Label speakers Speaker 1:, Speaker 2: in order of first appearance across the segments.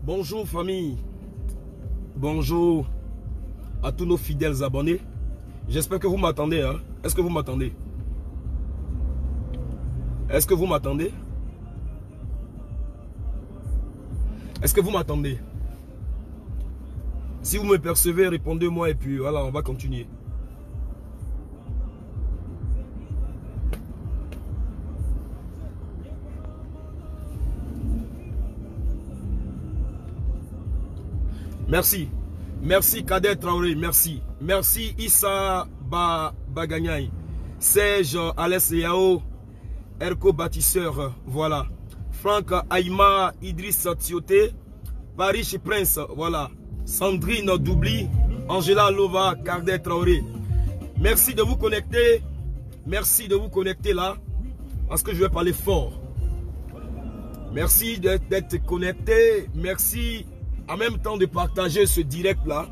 Speaker 1: Bonjour famille, bonjour à tous nos fidèles abonnés. J'espère que vous m'attendez. Hein? Est-ce que vous m'attendez? Est-ce que vous m'attendez? Est-ce que vous m'attendez? Si vous me percevez, répondez-moi et puis voilà, on va continuer. Merci. Merci Kader Traoré, merci. Merci Issa Bagagnaï. Serge Alès Yao, Erko Bâtisseur, voilà. Franck Aïma, Idriss Tioté, Paris Prince, voilà. Sandrine Doubli, Angela Lova, Kader Traoré. Merci de vous connecter. Merci de vous connecter là. Parce que je vais parler fort. Merci d'être connecté. Merci en même temps de partager ce direct là.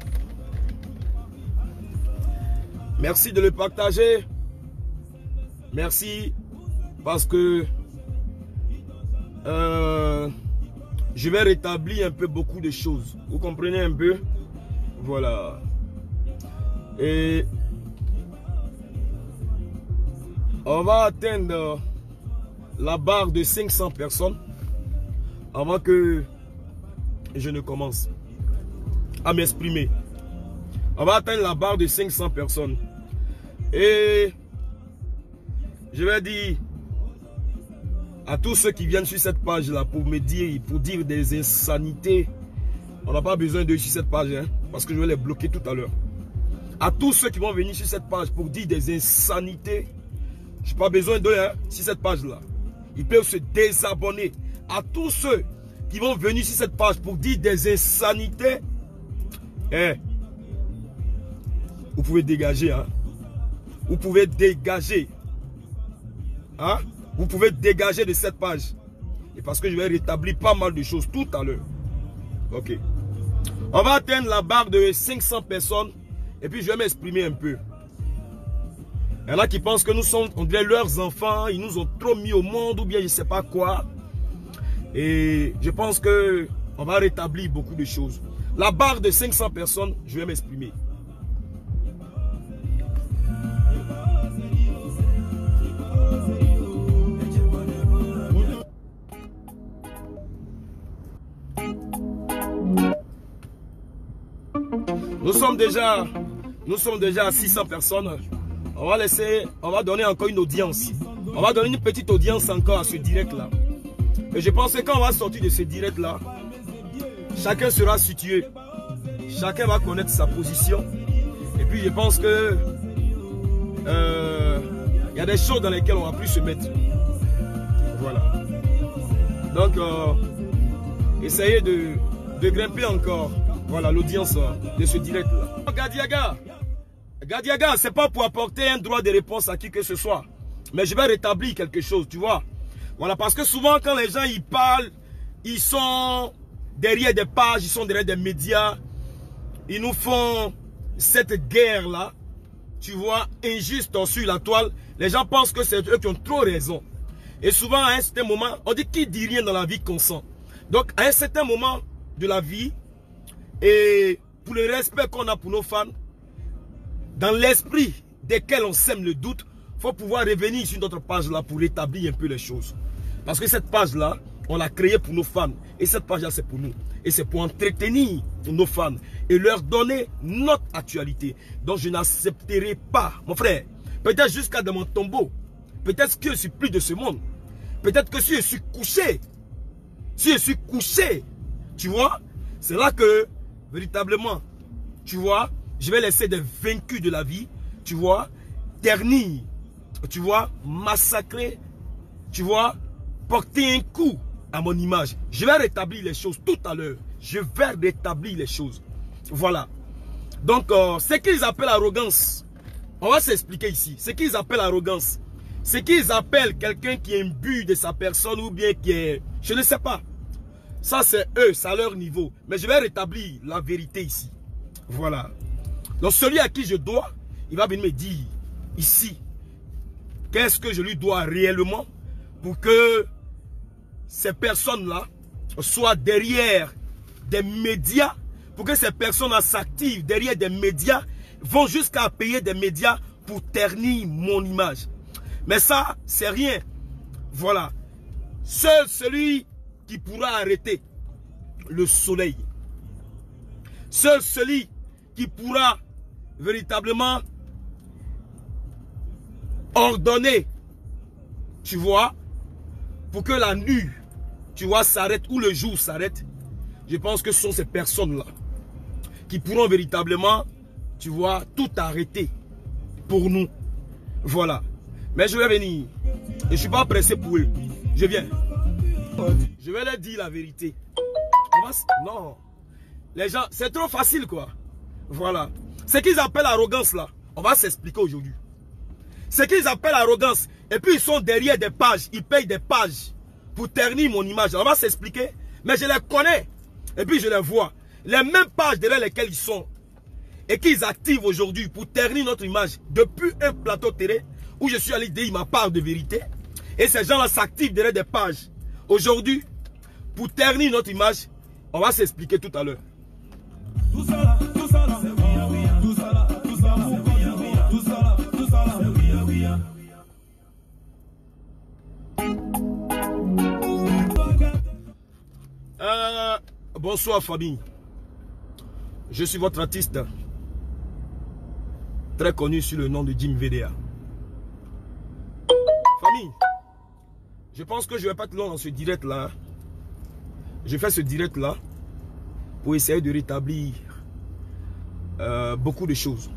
Speaker 1: Merci de le partager. Merci parce que je vais rétablir un peu beaucoup de choses. Vous comprenez un peu? Voilà. Et on va atteindre la barre de 500 personnes avant que je ne commence à m'exprimer. On va atteindre la barre de 500 personnes. Et je vais dire à tous ceux qui viennent sur cette page-là pour me dire, pour dire des insanités, on n'a pas besoin de sur cette page, hein, parce que je vais les bloquer tout à l'heure. À tous ceux qui vont venir sur cette page pour dire des insanités, je n'ai pas besoin d'eux hein, sur cette page-là. Ils peuvent se désabonner. À tous ceux qui vont venir sur cette page pour dire des insanités, hein, vous pouvez dégager. Hein. Vous pouvez dégager. Hein? Vous pouvez dégager de cette page. Et parce que je vais rétablir pas mal de choses tout à l'heure. Ok. On va atteindre la barre de 500 personnes. Et puis je vais m'exprimer un peu. Il y en a qui pensent que nous sommes, on dirait leurs enfants. Ils nous ont trop mis au monde ou bien je ne sais pas quoi. Et je pense que on va rétablir beaucoup de choses. La barre de 500 personnes, je vais m'exprimer. Nous sommes déjà à 600 personnes. On va donner encore une audience. On va donner une petite audience encore à ce direct là. Et je pense que quand on va sortir de ce direct là, chacun sera situé. Chacun va connaître sa position. Et puis je pense que il y a des choses dans lesquelles on va plus se mettre. Voilà. Donc essayez de grimper encore. Voilà l'audience de ce direct là. Gadiaga, c'est pas pour apporter un droit de réponse à qui que ce soit. Mais je vais rétablir quelque chose, tu vois. Voilà, parce que souvent quand les gens ils parlent, ils sont derrière des pages, ils sont derrière des médias. Ils nous font cette guerre là, tu vois, injuste sur la toile. Les gens pensent que c'est eux qui ont trop raison. Et souvent à un certain moment, on dit qui dit rien dans la vie consent. Donc à un certain moment de la vie, et pour le respect qu'on a pour nos fans, dans l'esprit desquels on sème le doute, il faut pouvoir revenir sur notre page là pour rétablir un peu les choses. Parce que cette page là, on l'a créée pour nos fans. Et cette page là, c'est pour nous. Et c'est pour entretenir nos fans et leur donner notre actualité. Donc je n'accepterai pas, mon frère, peut-être jusqu'à dans mon tombeau, peut-être que je suis plus de ce monde, peut-être que si je suis couché, tu vois, c'est là que véritablement, tu vois, je vais laisser des vaincus de la vie, tu vois, ternir, tu vois, massacrer, tu vois, porter un coup à mon image. Je vais rétablir les choses tout à l'heure. Je vais rétablir les choses. Voilà. Donc, ce qu'ils appellent arrogance, on va s'expliquer ici. Ce qu'ils appellent arrogance, ce qu'ils appellent quelqu'un qui est imbu de sa personne ou bien qui est... Je ne sais pas. Ça, c'est eux, c'est à leur niveau. Mais je vais rétablir la vérité ici. Voilà. Donc, celui à qui je dois, il va venir me dire ici, qu'est-ce que je lui dois réellement pour que ces personnes-là soient derrière des médias, pour que ces personnes s'activent derrière des médias, vont jusqu'à payer des médias pour ternir mon image. Mais ça, c'est rien. Voilà. Seul celui qui pourra arrêter le soleil, seul celui qui pourra véritablement ordonner, tu vois, pour que la nuit, tu vois, s'arrête ou le jour s'arrête, je pense que ce sont ces personnes-là qui pourront véritablement, tu vois, tout arrêter pour nous. Voilà. Mais je vais venir. Et je ne suis pas pressé pour eux. Je viens. Je vais leur dire la vérité. Non. Les gens, c'est trop facile, quoi. Voilà. Ce qu'ils appellent arrogance, là, on va s'expliquer aujourd'hui. Ce qu'ils appellent arrogance, et puis ils sont derrière des pages, ils payent des pages pour ternir mon image. On va s'expliquer, mais je les connais. Et puis je les vois. Les mêmes pages derrière lesquelles ils sont. Et qu'ils activent aujourd'hui pour ternir notre image. Depuis un plateau télé où je suis allé dire ma part de vérité. Et ces gens-là s'activent derrière des pages. Aujourd'hui, pour ternir notre image, on va s'expliquer tout à l'heure. Tout ça là, tout ça là, c'est oui, oui, tout ça là, tout ça là, c'est oui, oui, tout ça là, tout ça là, c'est oui, oui. Bonsoir famille. Je suis votre artiste très connu sous le nom de Jim VDA. Famille, je pense que je ne vais pas être long dans ce direct là. Je fais ce direct là pour essayer de rétablir beaucoup de choses.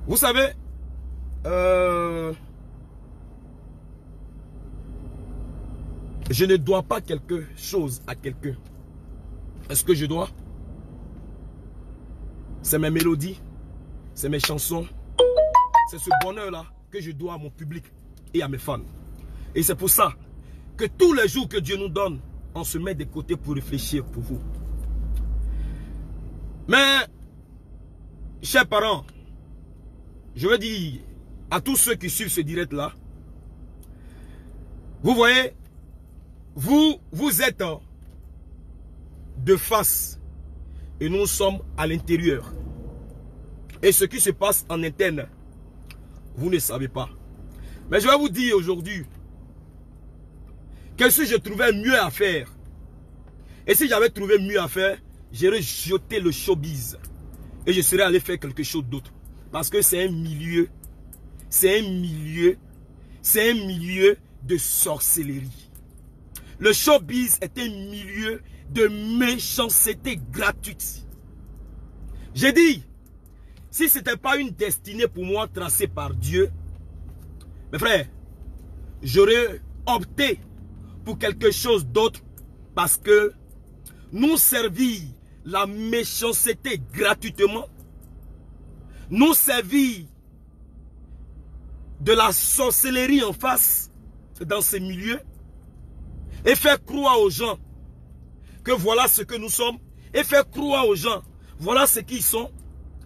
Speaker 1: Vous savez, je ne dois pas quelque chose à quelqu'un. Est-ce que je dois? C'est mes mélodies, c'est mes chansons, c'est ce bonheur-là que je dois à mon public et à mes fans. Et c'est pour ça que tous les jours que Dieu nous donne, on se met de côté pour réfléchir pour vous. Mais, chers parents, je veux dire à tous ceux qui suivent ce direct-là, vous voyez, vous êtes de face et nous sommes à l'intérieur. Et ce qui se passe en interne, vous ne savez pas. Mais je vais vous dire aujourd'hui que si je trouvais mieux à faire, et si j'avais trouvé mieux à faire, j'aurais jeté le showbiz et je serais allé faire quelque chose d'autre. Parce que c'est un milieu de sorcellerie. Le showbiz est un milieu de méchanceté gratuite. J'ai dit, si ce n'était pas une destinée pour moi tracée par Dieu, mes frères, j'aurais opté pour quelque chose d'autre parce que nous servir la méchanceté gratuitement, nous servir de la sorcellerie en face dans ces milieux et faire croire aux gens que voilà ce que nous sommes et faire croire aux gens voilà ce qu'ils sont,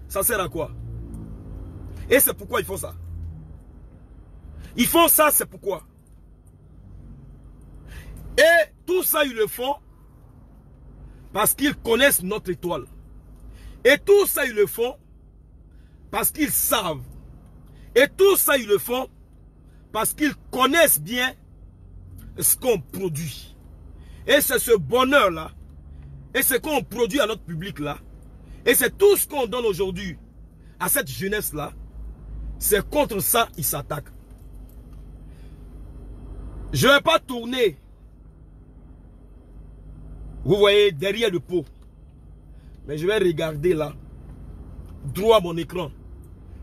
Speaker 1: ça sert à quoi? Et c'est pourquoi ils font ça. Ils font ça, c'est pourquoi. Et tout ça, ils le font parce qu'ils connaissent notre étoile. Et tout ça, ils le font parce qu'ils savent. Et tout ça, ils le font parce qu'ils connaissent bien ce qu'on produit. Et c'est ce bonheur-là, et ce qu'on produit à notre public-là, et c'est tout ce qu'on donne aujourd'hui à cette jeunesse-là, c'est contre ça qu'ils s'attaquent. Je ne vais pas tourner, vous voyez, derrière le pot. Mais je vais regarder là, droit à mon écran.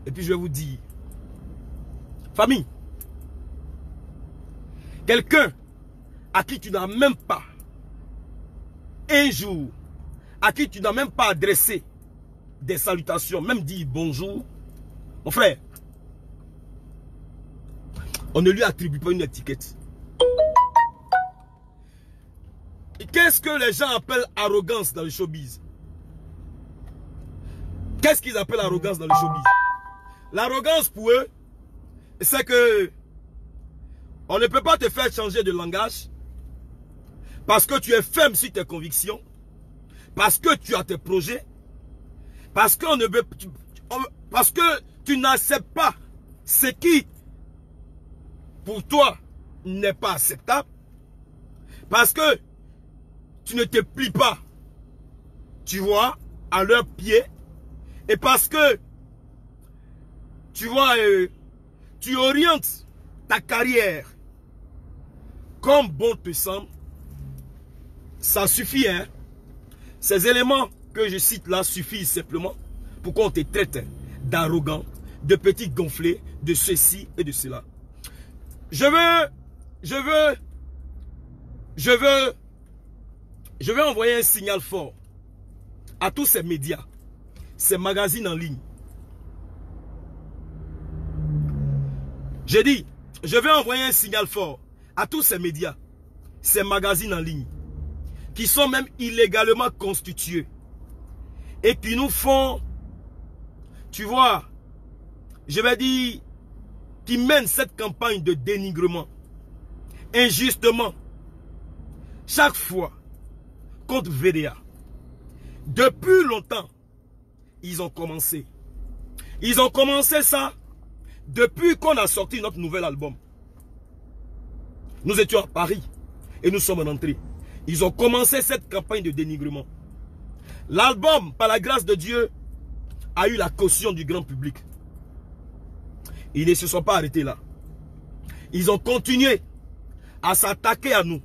Speaker 1: Et puis je vais vous dire, famille, quelqu'un à qui tu n'as même pas un jour, à qui tu n'as même pas adressé des salutations, même dit bonjour, mon frère, on ne lui attribue pas une étiquette. Qu'est-ce que les gens appellent arrogance dans le showbiz? Qu'est-ce qu'ils appellent arrogance dans le showbiz? L'arrogance pour eux, c'est que on ne peut pas te faire changer de langage parce que tu es ferme sur tes convictions. parce que tu as tes projets, parce que tu n'acceptes pas ce qui, pour toi, n'est pas acceptable, parce que tu ne te plies pas, tu vois, à leurs pieds, et parce que, tu vois, tu orientes ta carrière comme bon te semble, ça suffit, hein. Ces éléments que je cite là suffisent simplement pour qu'on te traite d'arrogant, de petit gonflé, de ceci et de cela. Je veux envoyer un signal fort à tous ces médias, ces magazines en ligne. J'ai dit, je vais envoyer un signal fort à tous ces médias, ces magazines en ligne, qui sont même illégalement constitués et qui nous font, tu vois, je vais dire, qui mènent cette campagne de dénigrement, injustement, chaque fois, contre VDA. Depuis longtemps, ils ont commencé. Ils ont commencé ça depuis qu'on a sorti notre nouvel album. Nous étions à Paris et nous sommes en entrée. Ils ont commencé cette campagne de dénigrement. L'album, par la grâce de Dieu, a eu la caution du grand public. Ils ne se sont pas arrêtés là. Ils ont continué à s'attaquer à nous.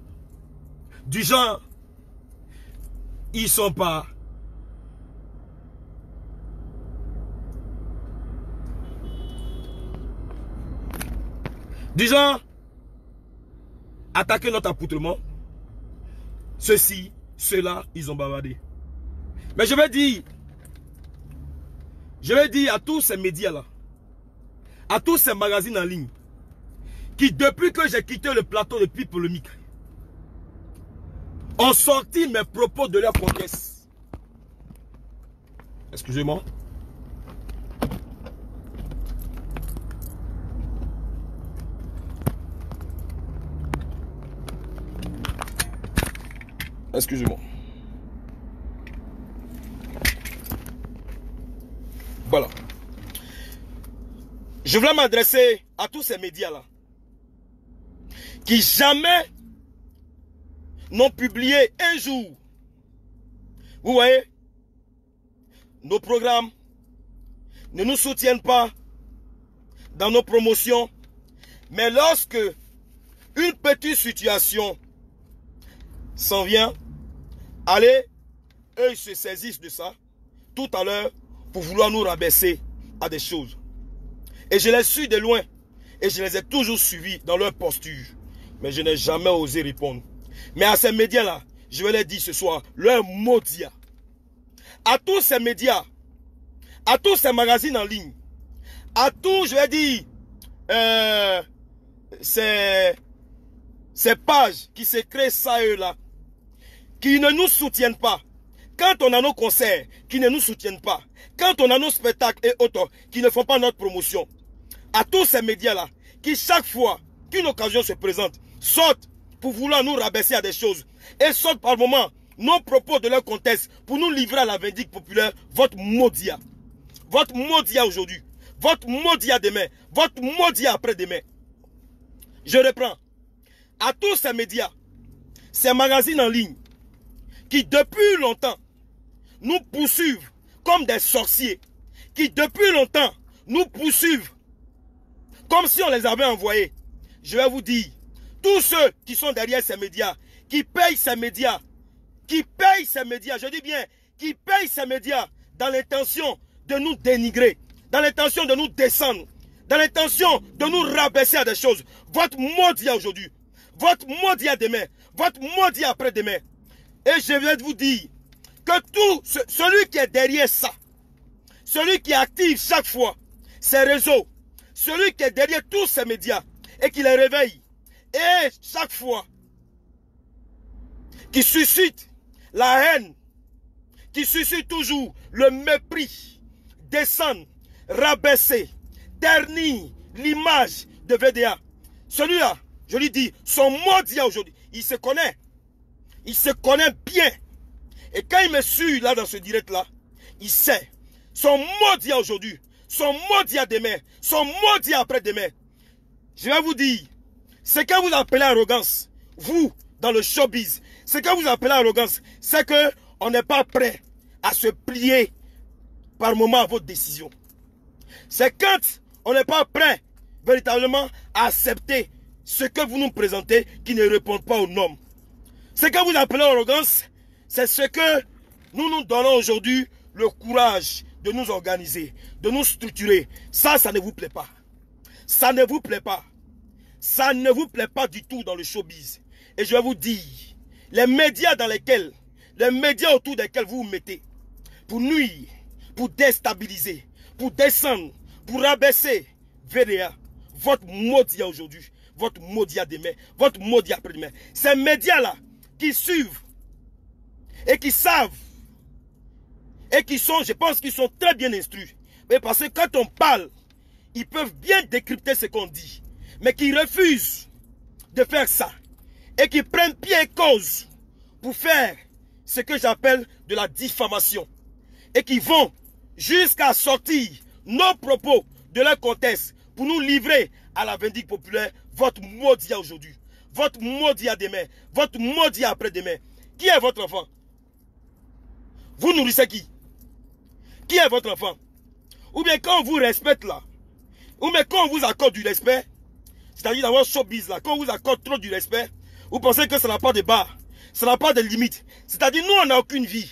Speaker 1: Du genre, ils sont pas... Du genre, attaquer notre accoutrement. Ceci, cela, ils ont bavardé. Mais je vais dire à tous ces médias-là, à tous ces magazines en ligne, qui depuis que j'ai quitté le plateau de Pipe Polémique, ont sorti mes propos de leur contexte. Excusez-moi. Excusez-moi. Voilà. Je voulais m'adresser à tous ces médias-là qui jamais n'ont publié un jour. Vous voyez, nos programmes ne nous soutiennent pas dans nos promotions, mais lorsque une petite situation s'en vient, allez, eux ils se saisissent de ça tout à l'heure pour vouloir nous rabaisser à des choses. Et je les suis de loin et je les ai toujours suivis dans leur posture. Mais je n'ai jamais osé répondre. Mais à ces médias-là, je vais les dire ce soir, leur maudit. À tous ces médias, à tous ces magazines en ligne, à tous, je vais dire, ces pages qui se créent ça et là, qui ne nous soutiennent pas. Quand on a nos concerts, qui ne nous soutiennent pas. Quand on a nos spectacles et autres, qui ne font pas notre promotion. À tous ces médias-là, qui chaque fois qu'une occasion se présente, sortent pour vouloir nous rabaisser à des choses. Et sortent par moments nos propos de leur contexte pour nous livrer à la vindicte populaire, votre maudit. Votre maudit aujourd'hui. Votre maudit demain. Votre maudit après-demain. Je reprends. À tous ces médias, ces magazines en ligne, qui depuis longtemps nous poursuivent comme des sorciers, qui depuis longtemps nous poursuivent comme si on les avait envoyés. Je vais vous dire, tous ceux qui sont derrière ces médias, qui payent ces médias, je dis bien, qui payent ces médias dans l'intention de nous dénigrer, dans l'intention de nous descendre, dans l'intention de nous rabaisser à des choses. Votre maudit aujourd'hui, votre maudit demain, votre maudit après-demain. Et je viens de vous dire que celui qui est derrière ça, celui qui active chaque fois ces réseaux, celui qui est derrière tous ces médias et qui les réveille, et chaque fois qui suscite la haine, qui suscite toujours le mépris, descendre, rabaisser, ternir l'image de VDA. Celui-là, je lui dis, son maudit aujourd'hui, il se connaît. Il se connaît bien. Et quand il me suit là dans ce direct-là, il sait. Son mot dit aujourd'hui, son mot dit à demain, son mot dit après-demain. Je vais vous dire, ce que vous appelez arrogance, vous, dans le showbiz, ce que vous appelez arrogance, c'est qu'on n'est pas prêt à se plier par moment à votre décision. C'est quand on n'est pas prêt véritablement à accepter ce que vous nous présentez qui ne répond pas aux normes. Ce que vous appelez arrogance, c'est ce que nous nous donnons aujourd'hui le courage de nous organiser, de nous structurer. Ça ne vous plaît pas. Ça ne vous plaît pas. Ça ne vous plaît pas du tout dans le showbiz. Et je vais vous dire, les médias autour desquels vous vous mettez, pour nuire, pour déstabiliser, pour descendre, pour rabaisser VDA, votre maudit aujourd'hui, votre maudit à demain, votre maudit après-demain. Ces médias-là qui suivent et qui savent et qui sont, je pense qu'ils sont très bien instruits. Mais parce que quand on parle, ils peuvent bien décrypter ce qu'on dit. Mais qui refusent de faire ça. Et qui prennent pied et cause pour faire ce que j'appelle de la diffamation. Et qui vont jusqu'à sortir nos propos de leur contexte pour nous livrer à la vindicte populaire votre maudit aujourd'hui. Votre maudit à demain. Votre maudit après-demain. Qui est votre enfant? Vous nourrissez qui? Qui est votre enfant? Ou bien quand on vous respecte là, ou bien quand on vous accorde du respect, c'est-à-dire dans votre showbiz là, quand on vous accorde trop du respect, vous pensez que ça n'a pas de barre, ça n'a pas de limite. C'est-à-dire nous on n'a aucune vie.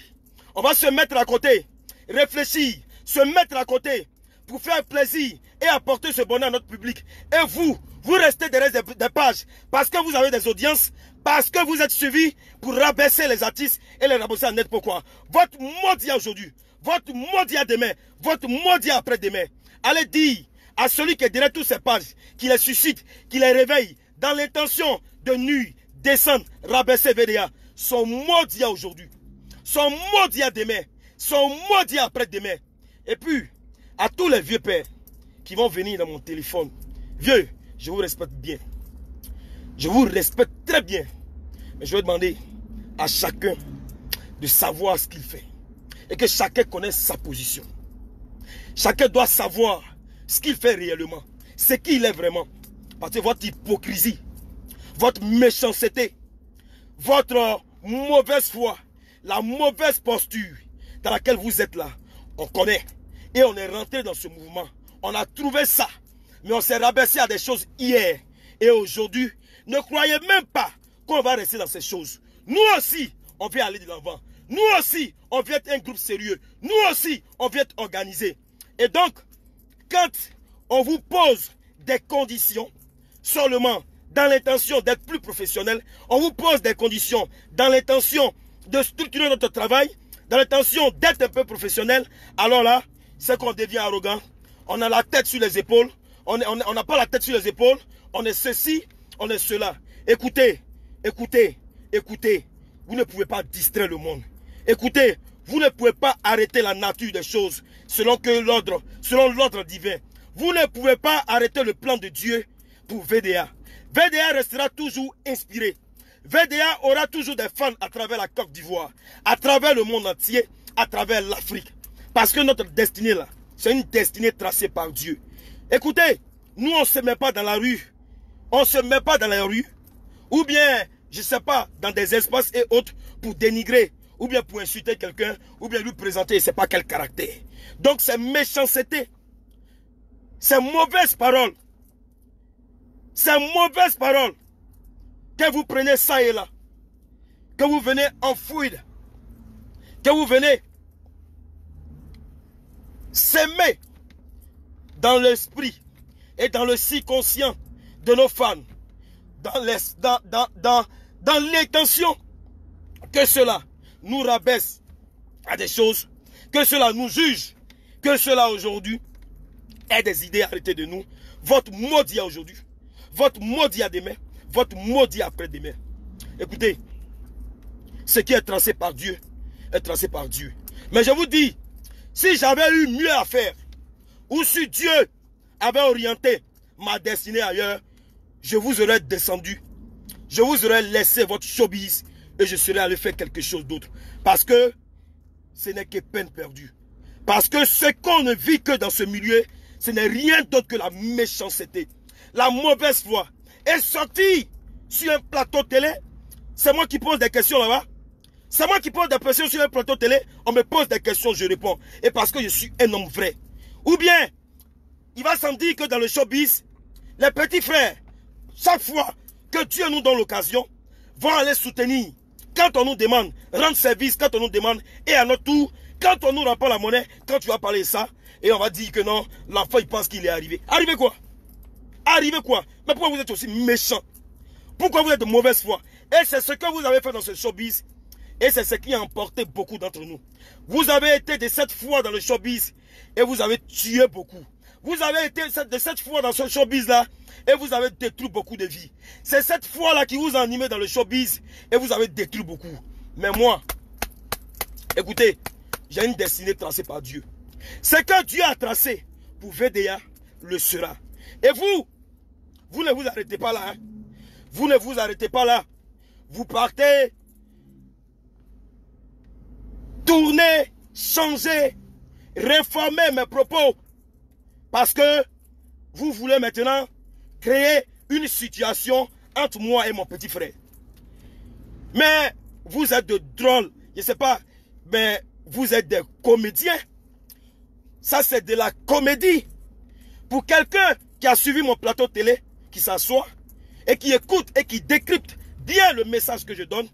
Speaker 1: On va se mettre à côté, réfléchir, se mettre à côté pour faire plaisir et apporter ce bonheur à notre public. Et vous restez derrière des pages parce que vous avez des audiences, parce que vous êtes suivis pour rabaisser les artistes et les rabaisser en net. Pourquoi? Votre maudit aujourd'hui, votre maudit à demain, votre maudit après-demain. Allez dire à celui qui est derrière toutes ces pages, qui les suscite, qui les réveille, dans l'intention de nuire, descendre, rabaisser VDA, son maudit aujourd'hui, son maudit à demain, son maudit après-demain. Et puis, à tous les vieux pères qui vont venir dans mon téléphone, vieux, je vous respecte bien. Je vous respecte très bien. Mais je vais demander à chacun de savoir ce qu'il fait. Et que chacun connaisse sa position. Chacun doit savoir ce qu'il fait réellement. Ce qu'il est vraiment. Parce que votre hypocrisie, votre méchanceté, votre mauvaise foi, la mauvaise posture dans laquelle vous êtes là, on connaît. Et on est rentré dans ce mouvement. On a trouvé ça. Mais on s'est rabaissé à des choses hier. Et aujourd'hui, ne croyez même pas qu'on va rester dans ces choses. Nous aussi, on veut aller de l'avant. Nous aussi, on veut être un groupe sérieux. Nous aussi, on veut être organisé. Et donc, quand on vous pose des conditions, seulement dans l'intention d'être plus professionnel, on vous pose des conditions dans l'intention de structurer notre travail, dans l'intention d'être un peu professionnel, alors là, c'est qu'on devient arrogant. On a la tête sur les épaules. On n'a pas la tête sur les épaules. On est ceci, on est cela. Écoutez, écoutez, écoutez. Vous ne pouvez pas distraire le monde. Écoutez, vous ne pouvez pas arrêter la nature des choses selon l'ordre divin. Vous ne pouvez pas arrêter le plan de Dieu pour VDA. VDA restera toujours inspiré. VDA aura toujours des fans à travers la Côte d'Ivoire, à travers le monde entier, à travers l'Afrique. Parce que notre destinée là, c'est une destinée tracée par Dieu. Écoutez, nous on ne se met pas dans la rue. On ne se met pas dans la rue. Ou bien, je ne sais pas, dans des espaces et autres pour dénigrer. Ou bien pour insulter quelqu'un. Ou bien lui présenter, je ne sais pas quel caractère. Donc c'est méchanceté. C'est mauvaise parole. C'est mauvaise parole. Que vous prenez ça et là. Que vous venez enfouir. Que vous venez s'aimer dans l'esprit et dans le subconscient de nos fans, dans l'intention que cela nous rabaisse à des choses, que cela nous juge, que cela aujourd'hui ait des idées arrêtées de nous. Votre maudit aujourd'hui, votre maudit à demain, votre maudit après-demain. Écoutez, ce qui est tracé par Dieu est tracé par Dieu. Mais je vous dis, si j'avais eu mieux à faire, ou si Dieu avait orienté ma destinée ailleurs, je vous aurais descendu, je vous aurais laissé votre showbiz
Speaker 2: et je serais allé faire quelque chose d'autre. Parce que ce n'est que peine perdue. Parce que ce qu'on ne vit que dans ce milieu, ce n'est rien d'autre que la méchanceté, la mauvaise foi. Et sorti sur un plateau télé, c'est moi qui pose des questions là-bas. C'est moi qui pose des questions sur un plateau télé. On me pose des questions, je réponds. Et parce que je suis un homme vrai. Ou bien, il va sans dire que dans le showbiz, les petits frères, chaque fois que Dieu nous donne l'occasion, vont aller soutenir. Quand on nous demande, rendre service, quand on nous demande, et à notre tour, quand on nous rend pas la monnaie, quand tu vas parler de ça, et on va dire que non, l'enfant il pense qu'il est arrivé. Arrivé quoi? Arrivé quoi? Mais pourquoi vous êtes aussi méchant? Pourquoi vous êtes de mauvaise foi? Et c'est ce que vous avez fait dans ce showbiz. Et c'est ce qui a emporté beaucoup d'entre nous. Vous avez été de cette foi dans le showbiz et vous avez tué beaucoup. Vous avez été de cette foi dans ce showbiz-là et vous avez détruit beaucoup de vies. C'est cette foi-là qui vous a animé dans le showbiz et vous avez détruit beaucoup. Mais moi, écoutez, j'ai une destinée tracée par Dieu. Ce que Dieu a tracé pour VDA le sera. Et vous ne vous arrêtez pas là. Hein? Vous ne vous arrêtez pas là. Vous partez, tournez, changez, réformez mes propos. Parce que vous voulez maintenant créer une situation entre moi et mon petit frère. Mais vous êtes de drôles, je ne sais pas, mais vous êtes des comédiens. Ça, c'est de la comédie. Pour quelqu'un qui a suivi mon plateau télé, qui s'assoit et qui écoute et qui décrypte bien le message que je donne,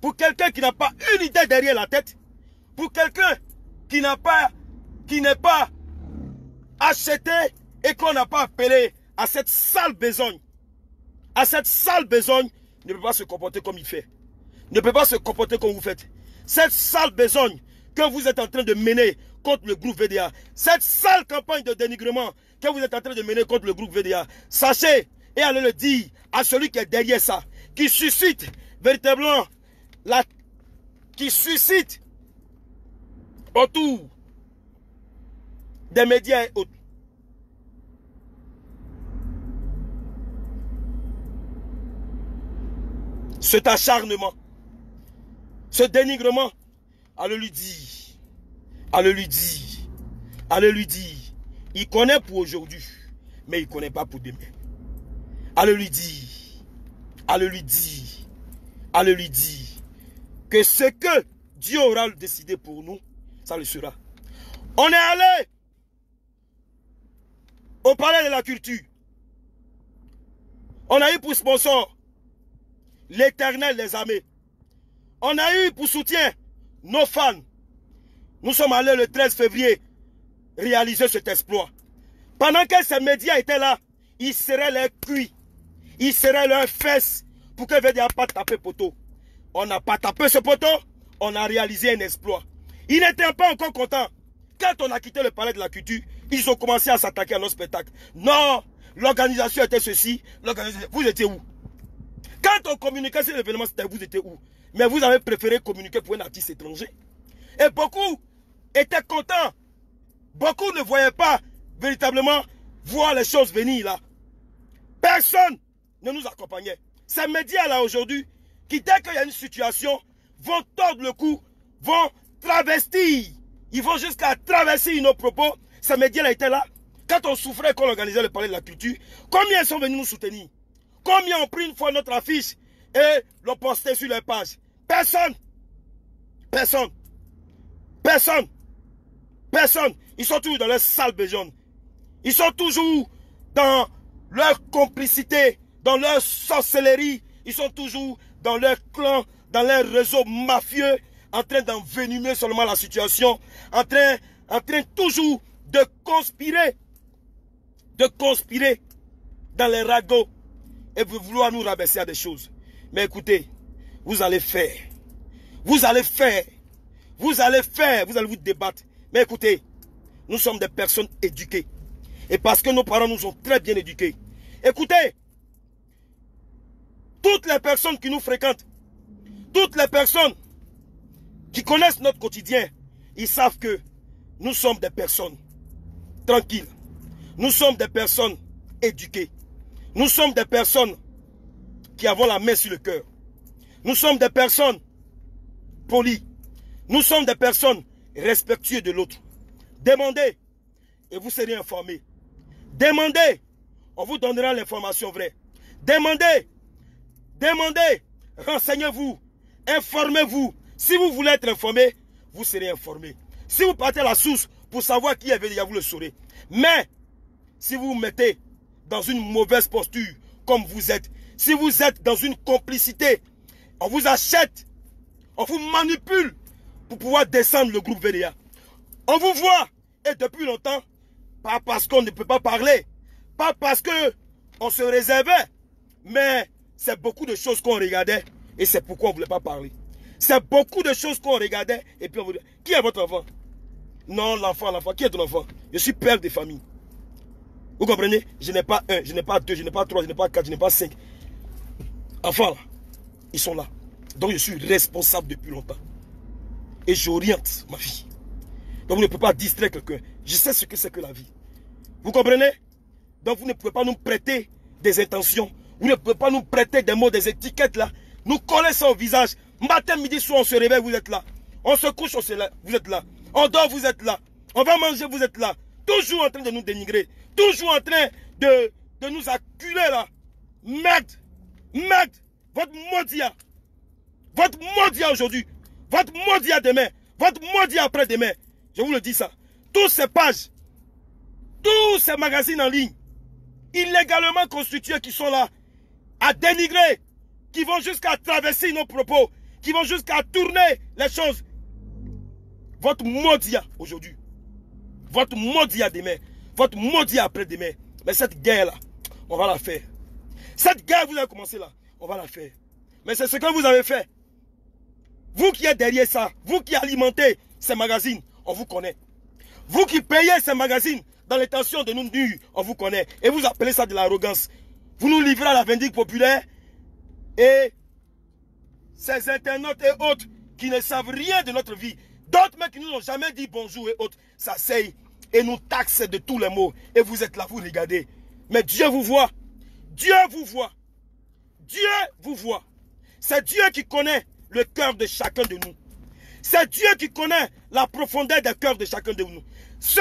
Speaker 2: pour quelqu'un qui n'a pas une idée derrière la tête, pour quelqu'un qui n'est pas acheté et qu'on n'a pas appelé à cette sale besogne, ne peut pas se comporter comme il fait. Ne peut pas se comporter comme vous faites. Cette sale besogne que vous êtes en train de mener contre le groupe VDA, cette sale campagne de dénigrement que vous êtes en train de mener contre le groupe VDA, sachez et allez le dire à celui qui est derrière ça, qui suscite véritablement qui suscite autour des médias et autres. Cet acharnement, ce dénigrement, allez lui dire, allez lui dire, allez lui dire, il connaît pour aujourd'hui, mais il ne connaît pas pour demain. Allez lui dire, allez lui dire, allez lui dire que ce que Dieu aura décidé pour nous, ça le sera. On est allé au palais de la culture. On a eu pour sponsor l'Éternel des armées. On a eu pour soutien nos fans. Nous sommes allés le 13 février réaliser cet exploit. Pendant que ces médias étaient là, ils seraient leurs cuits, ils seraient leurs fesses pour que VDA pas taper poteau. On n'a pas tapé ce poteau, on a réalisé un exploit. Ils n'étaient pas encore contents. Quand on a quitté le palais de la culture, ils ont commencé à s'attaquer à nos spectacles. Non, l'organisation était ceci, vous étiez où? Quand on communiquait sur l'événement, vous étiez où? Mais vous avez préféré communiquer pour un artiste étranger. Et beaucoup étaient contents. Beaucoup ne voyaient pas véritablement voir les choses venir là. Personne ne nous accompagnait. Ces médias-là aujourd'hui, qui dès qu'il y a une situation, vont tordre le cou, vont travestir. Ils vont jusqu'à traverser nos propos. Ces médias-là étaient là. Quand on souffrait, qu'on organisait le palais de la culture, combien sont venus nous soutenir? Combien ont pris une fois notre affiche et l'ont posté sur les pages? Personne. Personne. Personne. Personne. Ils sont toujours dans leur sale besogne. Ils sont toujours dans leur complicité, dans leur sorcellerie. Ils sont toujours dans leur clan, dans leur réseau mafieux, en train d'envenimer seulement la situation, en train toujours de conspirer dans les ragots et vouloir nous rabaisser à des choses. Mais écoutez, vous allez faire, vous allez vous débattre. Mais écoutez, nous sommes des personnes éduquées. Et parce que nos parents nous ont très bien éduqués. Écoutez, toutes les personnes qui nous fréquentent, toutes les personnes qui connaissent notre quotidien, ils savent que nous sommes des personnes tranquilles. Nous sommes des personnes éduquées. Nous sommes des personnes qui avons la main sur le cœur. Nous sommes des personnes polies. Nous sommes des personnes respectueuses de l'autre. Demandez et vous serez informés. Demandez, on vous donnera l'information vraie. Demandez, demandez, renseignez-vous, informez-vous. Si vous voulez être informé, vous serez informé. Si vous partez à la source pour savoir qui est venu, vous le saurez. Mais, si vous vous mettez dans une mauvaise posture, comme vous êtes, si vous êtes dans une complicité, on vous achète, on vous manipule pour pouvoir descendre le groupe VDA. On vous voit, et depuis longtemps, pas parce qu'on ne peut pas parler, pas parce qu'on se réservait, mais c'est beaucoup de choses qu'on regardait, et c'est pourquoi on ne voulait pas parler. C'est beaucoup de choses qu'on regardait, et puis on vous dit, qui est votre enfant? Non, l'enfant, qui est ton enfant? Je suis père de famille. Vous comprenez? Je n'ai pas un, je n'ai pas deux, je n'ai pas trois, je n'ai pas quatre, je n'ai pas cinq. Enfants, là, ils sont là. Donc je suis responsable depuis longtemps. Et j'oriente ma vie. Donc vous ne pouvez pas distraire quelqu'un. Je sais ce que c'est que la vie. Vous comprenez? Donc vous ne pouvez pas nous prêter des intentions. Vous ne pouvez pas nous prêter des mots, des étiquettes là. Nous coller ça au visage. Matin, midi, soir, on se réveille, vous êtes là. On se couche, vous êtes là. On dort, vous êtes là. On va manger, vous êtes là. Toujours en train de nous dénigrer. Toujours en train de nous acculer là. Merde. Merde. Votre maudia. Votre maudia aujourd'hui. Votre maudia demain. Votre maudia après-demain. Je vous le dis ça. Toutes ces pages. Tous ces magazines en ligne. Illégalement constitués qui sont là. À dénigrer. Qui vont jusqu'à traverser nos propos. Qui vont jusqu'à tourner les choses. Votre maudia aujourd'hui. Votre maudia demain. Votre maudia après-demain. Mais cette guerre-là, on va la faire. Cette guerre que vous avez commencé là, on va la faire. Mais c'est ce que vous avez fait. Vous qui êtes derrière ça, vous qui alimentez ces magazines, on vous connaît. Vous qui payez ces magazines dans l'intention de nous nuire, on vous connaît. Et vous appelez ça de l'arrogance. Vous nous livrez à la vindicte populaire et ces internautes et autres qui ne savent rien de notre vie. D'autres mecs qui nous ont jamais dit bonjour et autres, s'asseyent et nous taxent de tous les mots. Et vous êtes là, vous regardez. Mais Dieu vous voit. Dieu vous voit. Dieu vous voit. C'est Dieu qui connaît le cœur de chacun de nous. C'est Dieu qui connaît la profondeur des cœurs de chacun de nous. Ce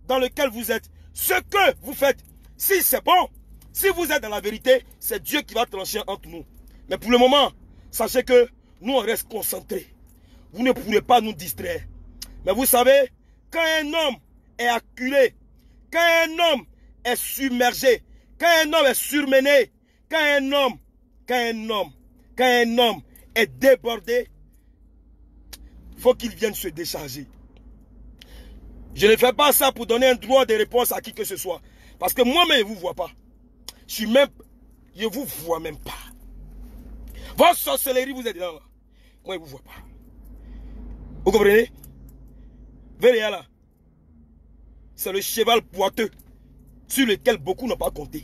Speaker 2: dans lequel vous êtes, ce que vous faites, si c'est bon, si vous êtes dans la vérité, c'est Dieu qui va trancher entre nous. Mais pour le moment, sachez que nous on reste concentrés. Vous ne pourrez pas nous distraire. Mais vous savez, quand un homme est acculé, quand un homme est submergé, quand un homme est surmené, quand un homme est débordé, il faut qu'il vienne se décharger. Je ne fais pas ça pour donner un droit de réponse à qui que ce soit. Parce que moi-même, je ne vous vois pas. Je ne vous vois même pas. Votre sorcellerie, vous êtes là. Moi, je ne vous vois pas. Vous comprenez? Véléa là, c'est le cheval boiteux sur lequel beaucoup n'ont pas compté.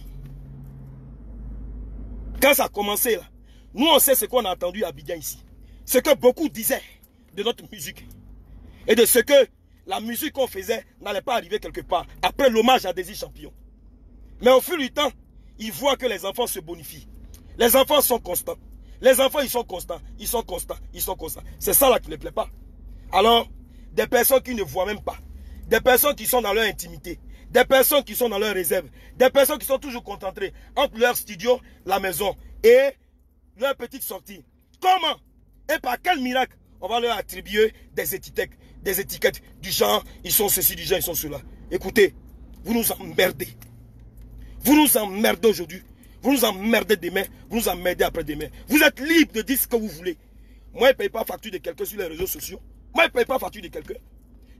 Speaker 2: Quand ça a commencé là, nous on sait ce qu'on a entendu à Abidjan ici. Ce que beaucoup disaient de notre musique. Et de ce que la musique qu'on faisait n'allait pas arriver quelque part. Après l'hommage à Désir Champion. Mais au fil du temps, ils voient que les enfants se bonifient. Les enfants sont constants. Les enfants, ils sont constants. Ils sont constants. Ils sont constants. C'est ça là qui ne plaît pas. Alors, des personnes qui ne voient même pas. Des personnes qui sont dans leur intimité. Des personnes qui sont dans leur réserve. Des personnes qui sont toujours concentrées entre leur studio, la maison et leur petite sortie. Comment et par quel miracle on va leur attribuer des étiquettes du genre, ils sont ceci, du genre, ils sont cela. Écoutez, vous nous emmerdez. Vous nous emmerdez aujourd'hui. Vous nous emmerdez demain. Vous nous emmerdez après-demain. Vous êtes libre de dire ce que vous voulez. Moi, je ne paye pas facture de quelqu'un sur les réseaux sociaux. Moi, je ne paye pas facture de quelqu'un.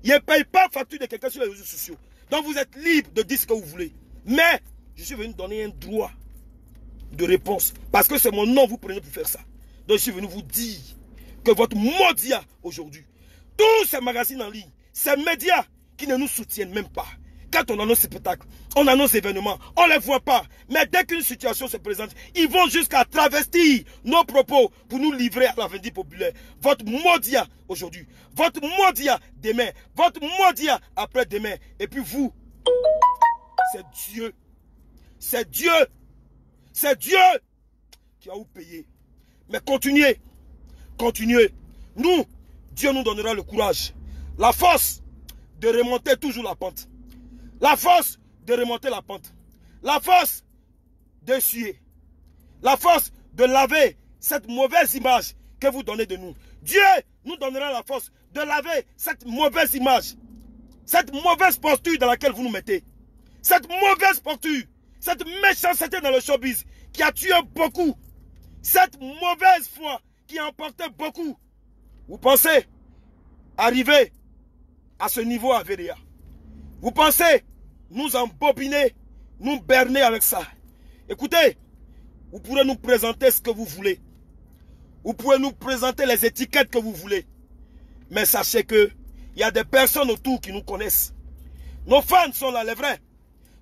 Speaker 2: Je ne paye pas facture de quelqu'un sur les réseaux sociaux. Donc, vous êtes libre de dire ce que vous voulez. Mais, je suis venu donner un droit de réponse. Parce que c'est mon nom que vous prenez pour faire ça. Donc, je suis venu vous dire que votre maudia aujourd'hui, tous ces magazines en ligne, ces médias qui ne nous soutiennent même pas. Quand on annonce spectacles, on annonce événements, on ne les voit pas. Mais dès qu'une situation se présente, ils vont jusqu'à travestir nos propos pour nous livrer à la vindicte populaire. Votre maudia aujourd'hui, votre maudia demain, votre maudia après-demain. Et puis vous, c'est Dieu. C'est Dieu. C'est Dieu qui va vous payer. Mais continuez. Continuez. Nous, Dieu nous donnera le courage, la force de remonter toujours la pente. La force de remonter la pente. La force d'essuyer. La force de laver cette mauvaise image que vous donnez de nous. Dieu nous donnera la force de laver cette mauvaise image. Cette mauvaise posture dans laquelle vous nous mettez. Cette mauvaise posture. Cette méchanceté dans le showbiz qui a tué beaucoup. Cette mauvaise foi qui a emporté beaucoup. Vous pensez arriver à ce niveau à Veria? Vous pensez nous embobiner, nous berner avec ça? Écoutez, vous pourrez nous présenter ce que vous voulez. Vous pouvez nous présenter les étiquettes que vous voulez. Mais sachez que il y a des personnes autour qui nous connaissent. Nos fans sont là, les vrais.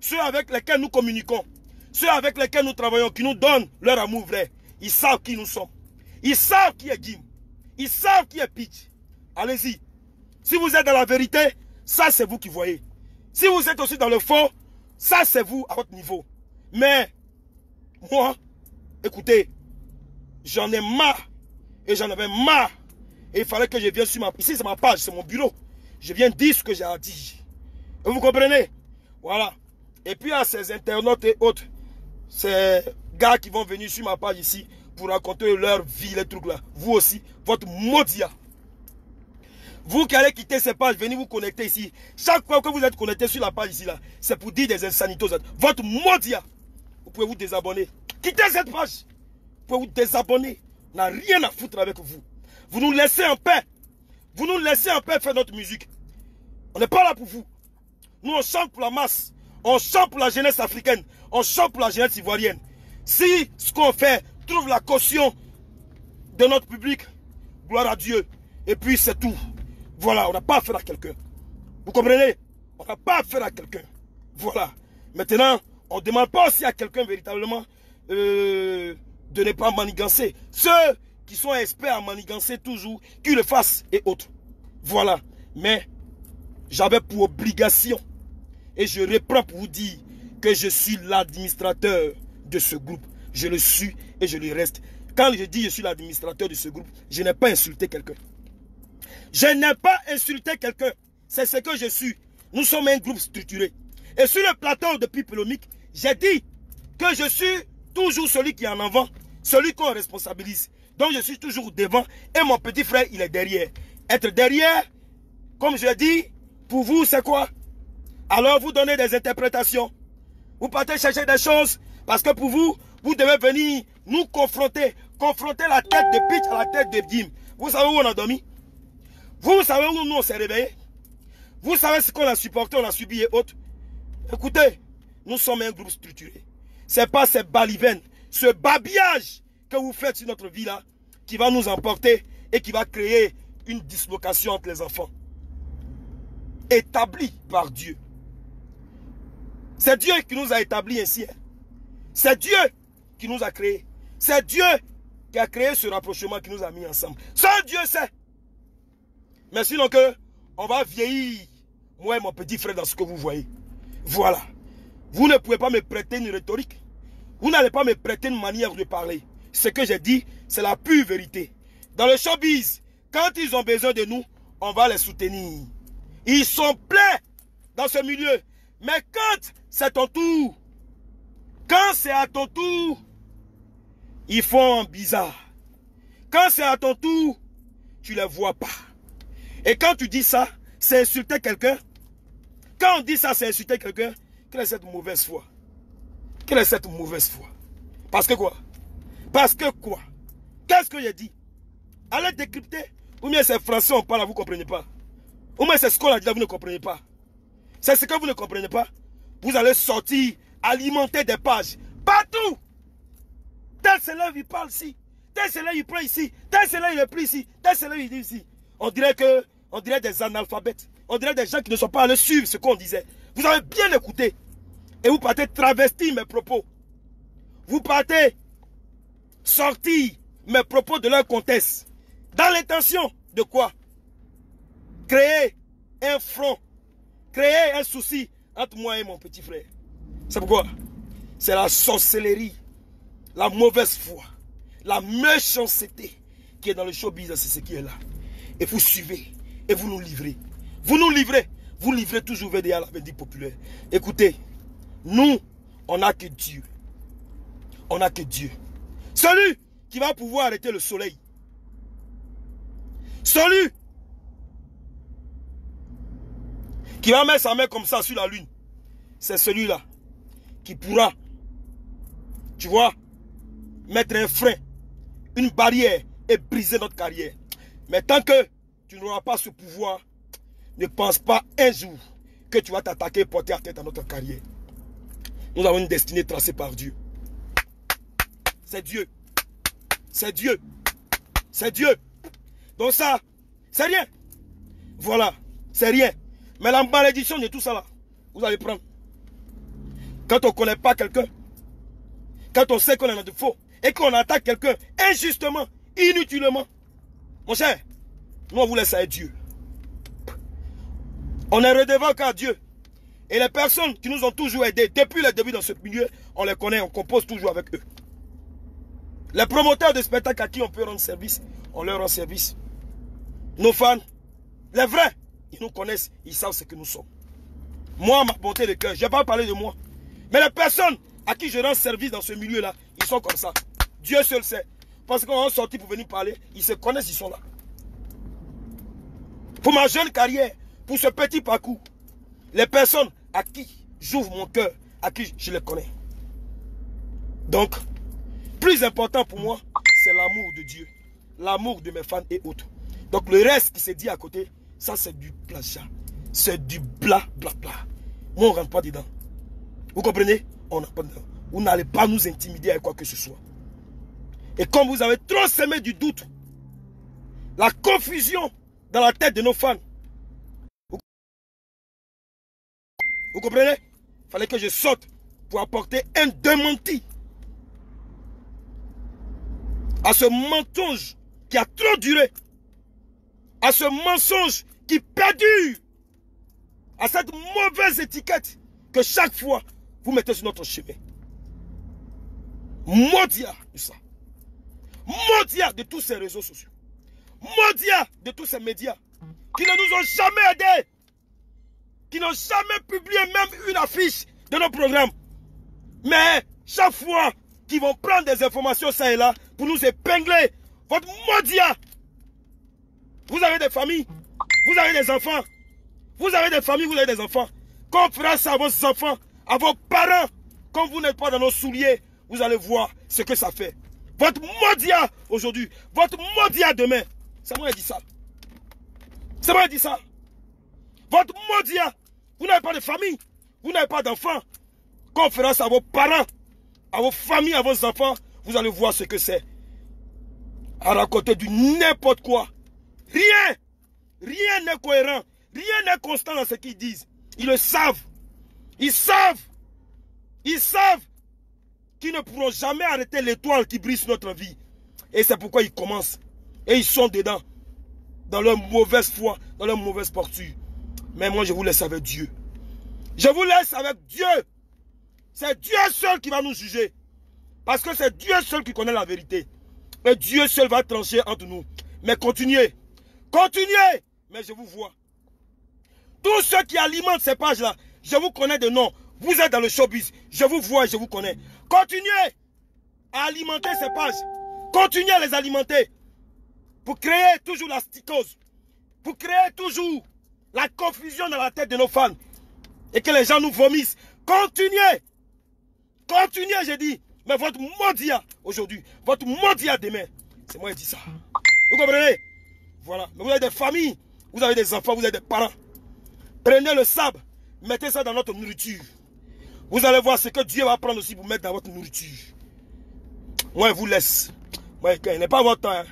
Speaker 2: Ceux avec lesquels nous communiquons. Ceux avec lesquels nous travaillons, qui nous donnent leur amour vrai. Ils savent qui nous sommes. Ils savent qui est Jim. Ils savent qui est Pitch. Allez-y. Si vous êtes dans la vérité, ça c'est vous qui voyez. Si vous êtes aussi dans le faux, ça c'est vous à votre niveau. Mais, moi, écoutez, j'en ai marre. Et j'en avais marre. Et il fallait que je vienne sur ma... Ici c'est ma page, c'est mon bureau. Je viens dire ce que j'ai à dire. Et vous comprenez? Voilà. Et puis à ces internautes et autres, ces gars qui vont venir sur ma page ici pour raconter leur vie, les trucs là. Vous aussi, votre modia. Vous qui allez quitter ces pages, venez vous connecter ici. Chaque fois que vous êtes connecté sur la page ici là, c'est pour dire des insanités aux autres. Votre modia. Vous pouvez vous désabonner. Quittez cette page. Vous pouvez vous désabonner. On n'a rien à foutre avec vous. Vous nous laissez en paix. Vous nous laissez en paix faire notre musique. On n'est pas là pour vous. Nous, on chante pour la masse. On chante pour la jeunesse africaine. On chante pour la jeunesse ivoirienne. Si ce qu'on fait trouve la caution de notre public, gloire à Dieu. Et puis c'est tout. Voilà, on n'a pas affaire à quelqu'un. Vous comprenez? On n'a pas affaire à quelqu'un. Voilà. Maintenant, on ne demande pas aussi à quelqu'un véritablement de ne pas manigancer. Ceux qui sont experts à manigancer toujours, qu'ils le fassent et autres. Voilà. Mais j'avais pour obligation, et je reprends pour vous dire que je suis l'administrateur de ce groupe. Je le suis et je le reste. Quand je dis je suis l'administrateur de ce groupe, je n'ai pas insulté quelqu'un. Je n'ai pas insulté quelqu'un. C'est ce que je suis. Nous sommes un groupe structuré. Et sur le plateau de Pipelomique, j'ai dit que je suis toujours celui qui est en avant, celui qu'on responsabilise. Donc je suis toujours devant et mon petit frère, il est derrière. Être derrière, comme je l'ai dit, pour vous, c'est quoi? Alors vous donnez des interprétations. Vous partez chercher des choses parce que pour vous, vous devez venir nous confronter. Confronter la tête de Pitch à la tête de Jim. Vous savez où on a dormi? Vous savez où nous on s'est réveillés? Vous savez ce qu'on a supporté, on a subi et autres? Écoutez, nous sommes un groupe structuré. Ce n'est pas ces balivernes, ce babillage que vous faites sur notre vie là, qui va nous emporter et qui va créer une dislocation entre les enfants. Établi par Dieu. C'est Dieu qui nous a établis ainsi. C'est Dieu qui nous a créés. C'est Dieu qui a créé ce rapprochement qui nous a mis ensemble. Seul Dieu sait. Mais sinon que on va vieillir, moi et mon petit frère, dans ce que vous voyez. Voilà. Vous ne pouvez pas me prêter une rhétorique. Vous n'allez pas me prêter une manière de parler. Ce que j'ai dit, c'est la pure vérité. Dans le showbiz, quand ils ont besoin de nous, on va les soutenir. Ils sont pleins dans ce milieu. Mais quand c'est ton tour, quand c'est à ton tour, ils font bizarre. Quand c'est à ton tour, tu ne les vois pas. Et quand tu dis ça, c'est insulter quelqu'un. Quand on dit ça, c'est insulter quelqu'un. Quelle est cette mauvaise foi? Quelle est cette mauvaise foi? Parce que quoi? Parce que quoi? Qu'est-ce que j'ai dit? Allez décrypter. Ou bien c'est français, on parle, vous ne comprenez pas. Ou bien c'est ce qu'on a dit là, vous ne comprenez pas. C'est ce que vous ne comprenez pas. Vous allez sortir, alimenter des pages. Partout. Tel c'est là, il parle ici. Tel c'est là, il prend ici. Tel c'est là, il est pris ici. Tel c'est là, il dit ici. On dirait des analphabètes. On dirait des gens qui ne sont pas allés suivre ce qu'on disait. Vous avez bien écouté. Et vous partez travestir mes propos. Vous partez sortir mes propos de leur contexte. Dans l'intention de quoi? Créer un front. Créer un souci entre moi et mon petit frère. C'est pourquoi? C'est la sorcellerie, la mauvaise foi, la méchanceté qui est dans le showbiz, c'est ce qui est là. Et vous suivez, et vous nous livrez. Vous nous livrez. Vous livrez toujours VDA, la Vendée populaire. Écoutez, nous, on n'a que Dieu. On n'a que Dieu. Celui qui va pouvoir arrêter le soleil. Celui qui va mettre sa main comme ça sur la lune. C'est celui-là qui pourra, tu vois, mettre un frein, une barrière et briser notre carrière. Mais tant que tu n'auras pas ce pouvoir, ne pense pas un jour que tu vas t'attaquer et porter à tête à notre carrière. Nous avons une destinée tracée par Dieu. C'est Dieu. C'est Dieu. C'est Dieu. Donc ça, c'est rien. Voilà, c'est rien. Mais la malédiction de tout ça là, vous allez prendre. Quand on ne connaît pas quelqu'un, quand on sait qu'on a de faux, et qu'on attaque quelqu'un injustement, inutilement, mon cher, nous on vous laisse à Dieu. On est redevant qu'à Dieu. Et les personnes qui nous ont toujours aidés depuis le début dans ce milieu, on les connaît, on compose toujours avec eux. Les promoteurs de spectacles à qui on peut rendre service, on leur rend service. Nos fans, les vrais, ils nous connaissent, ils savent ce que nous sommes. Moi, ma bonté de cœur, je ne vais pas parler de moi. Mais les personnes à qui je rends service dans ce milieu-là, ils sont comme ça. Dieu seul sait. Parce qu'on est sorti pour venir parler, ils se connaissent, ils sont là. Pour ma jeune carrière, pour ce petit parcours, les personnes à qui j'ouvre mon cœur, à qui je les connais. Donc, plus important pour moi, c'est l'amour de Dieu. L'amour de mes fans et autres. Donc le reste qui s'est dit à côté, ça c'est du plagiat. C'est du bla bla bla. Moi on ne rentre pas dedans. Vous comprenez? On rentre pas dedans. Vous n'allez pas nous intimider avec quoi que ce soit. Et comme vous avez trop semé du doute, la confusion dans la tête de nos fans, vous comprenez? Il fallait que je sorte pour apporter un démenti à ce mensonge qui a trop duré, à ce mensonge qui perdure, à cette mauvaise étiquette que chaque fois vous mettez sur notre chemin. Maudit de ça. Maudit de tous ces réseaux sociaux. Maudit de tous ces médias qui ne nous ont jamais aidés, qui n'ont jamais publié même une affiche de nos programmes. Mais chaque fois qu'ils vont prendre des informations ça et là pour nous épingler, votre maudit. Vous avez des familles, vous avez des enfants, vous avez des familles, vous avez des enfants. Quand on fera ça à vos enfants, à vos parents, quand vous n'êtes pas dans nos souliers, vous allez voir ce que ça fait. Votre maudit aujourd'hui, votre maudit demain. C'est moi qui dis ça. C'est moi qui dis ça. Votre maudit, vous n'avez pas de famille, vous n'avez pas d'enfants. Quand on fera ça à vos parents, à vos familles, à vos enfants, vous allez voir ce que c'est. À raconter du n'importe quoi. Rien n'est cohérent, rien n'est constant dans ce qu'ils disent. Ils le savent. Ils savent qu'ils ne pourront jamais arrêter l'étoile qui brille sur notre vie. Et c'est pourquoi ils commencent. Et ils sont dedans. Dans leur mauvaise foi, dans leur mauvaise posture. Mais moi je vous laisse avec Dieu. Je vous laisse avec Dieu. C'est Dieu seul qui va nous juger. Parce que c'est Dieu seul qui connaît la vérité. Et Dieu seul va trancher entre nous. Mais continuez. Continuez. Mais je vous vois. Tous ceux qui alimentent ces pages-là, je vous connais de nom. Vous êtes dans le showbiz. Je vous vois et je vous connais. Continuez à alimenter ces pages. Continuez à les alimenter. Pour créer toujours la sticose. Pour créer toujours la confusion dans la tête de nos fans. Et que les gens nous vomissent. Continuez. Continuez, j'ai dit. Mais votre maudit aujourd'hui, votre maudit demain, c'est moi qui dis ça. Vous comprenez? Voilà. Mais vous avez des familles, vous avez des enfants, vous avez des parents. Prenez le sable, mettez ça dans notre nourriture. Vous allez voir ce que Dieu va prendre aussi pour mettre dans votre nourriture. Moi, je vous laisse. Moi, il n'est pas votre temps. Hein.